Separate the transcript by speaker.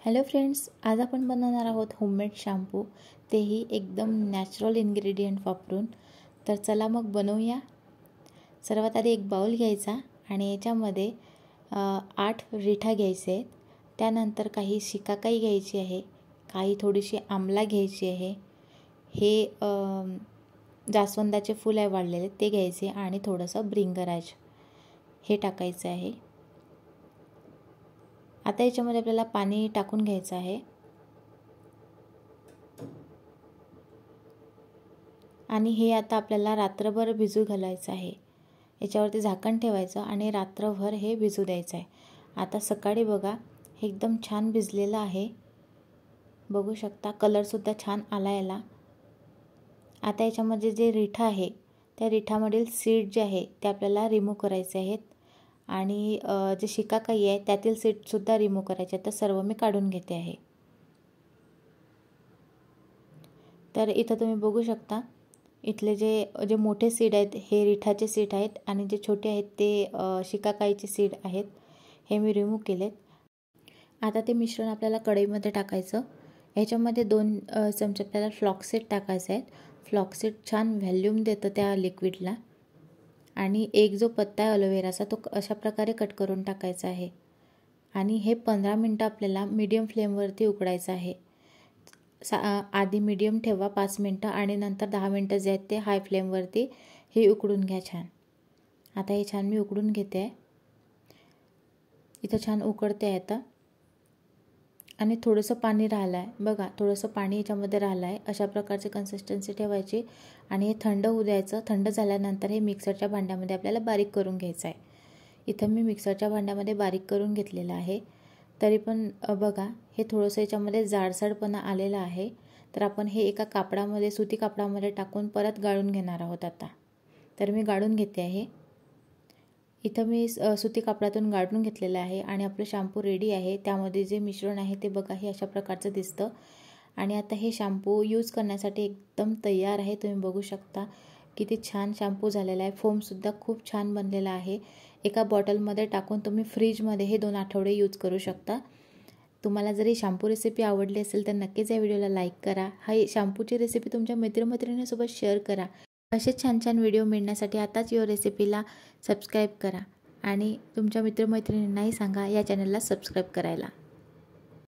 Speaker 1: Hello friends, आज आपण बनवणार आहोत होममेड शॅम्पू, तेही एकदम नॅचरल इन्ग्रेडियंट वापरून. तर चला मग बनवूया. सर्वात आधी एक बाउल घ्यायचा आणि याच्यामध्ये 8 रिठा घ्यायचे आहेत. त्यानंतर काही शिकाकाई घ्यायची आहे, काही थोडीशी आमला घ्यायची आहे, हे जास्वंदाचे फूल आहे वाळलेले ते घ्यायचे आणि थोडंसं भृंगराज हे टाकायचं आहे. आता याच्यामध्ये आपल्याला पाणी टाकून घ्यायचं आहे आणि हे आता आपल्याला रात्रभर भिजू घालायचं आहे. याच्यावरती झाकण ठेवायचं आणि रात्रभर हे भिजू द्यायचं आहे. आता सकाळी बघा हे एकदम छान भिजलेलं आहे. बघू शकता कलरसुद्धा छान आला याला. आता याच्यामध्ये जे रिठा आहे त्या रिठामधील सीड जे आहे ते आपल्याला रिमूव्ह करायचे आहेत आणि जे शिकाकाई आहे त्यातील सीडसुद्धा रिमूव्ह करायचे आहेत. तर सर्व मी काढून घेते आहे. तर इथं तुम्ही बघू शकता इथले जे मोठे सीड आहेत हे रिठाचे सीड आहेत आणि जे छोटे आहेत ते शिकाकाईचे सीड आहेत. हे मी रिमूव्ह केलेत. आता ते मिश्रण आपल्याला कढईमध्ये टाकायचं. ह्याच्यामध्ये 2 चमचे आपल्याला फ्लॉक्ससीड टाकायचे आहेत. फ्लॉक्ससीड छान व्हॉल्यूम देतं त्या लिक्विडला. आणि एक जो पत्ता आहे अलोवेराचा तो अशा प्रकारे कट करून टाकायचा आहे आणि हे 15 मिनटं आपल्याला मीडियम फ्लेमवरती उकडायचं आहे. आधी मीडियम ठेवा 5 मिनटं आणि नंतर 10 मिनटं जे आहेत ते हाय फ्लेमवरती हे उकडून घ्या छान. आता हे छान मी उकडून घेते आहे. इथं छान उकडते आहे आता आणि थोडंसं पाणी राहिलं आहे बघा, थोडंसं पाणी याच्यामध्ये राहिलं आहे. अशा प्रकारची कन्सिस्टन्सी ठेवायची आणि हे थंड होऊ द्यायचं. थंड झाल्यानंतर हे मिक्सरच्या भांड्यामध्ये आपल्याला बारीक करून घ्यायचं आहे. इथं मी मिक्सरच्या भांड्यामध्ये बारीक करून घेतलेलं आहे. तरी पण बघा हे थोडंसं याच्यामध्ये जाडसरपणा आलेला आहे. तर आपण हे एका कापडामध्ये सुती कापडामध्ये टाकून परत गाळून घेणार आहोत आता. तर मी गाळून घेते आहे. इथं मी सुती कापडातून गाळून घेतलेलं आहे आणि आपलं शॅम्पू रेडी आहे. त्यामध्ये जे मिश्रण आहे ते बघा हे अशा प्रकारचं दिसतं आणि आता हे शॅम्पू यूज करण्यासाठी एकदम तयार आहे. तुम्ही बघू शकता किती छान शॅम्पू झालेला आहे. फोमसुद्धा खूप छान बनलेला आहे. एका बॉटलमध्ये टाकून तुम्ही फ्रीजमध्ये हे 2 आठवडे यूज करू शकता. तुम्हाला जर ही शॅम्पू रेसिपी आवडली असेल तर नक्कीच या व्हिडिओला लाईक करा. हा शॅम्पूची रेसिपी तुमच्या मित्रमैत्रिणींसोबत शेअर करा. असेच छान छान व्हिडिओ मिळण्यासाठी आताच या रेसिपीला सबस्क्राईब करा आणि तुमच्या मित्रमैत्रिणींनाही सांगा या चॅनलला सबस्क्राईब करायला.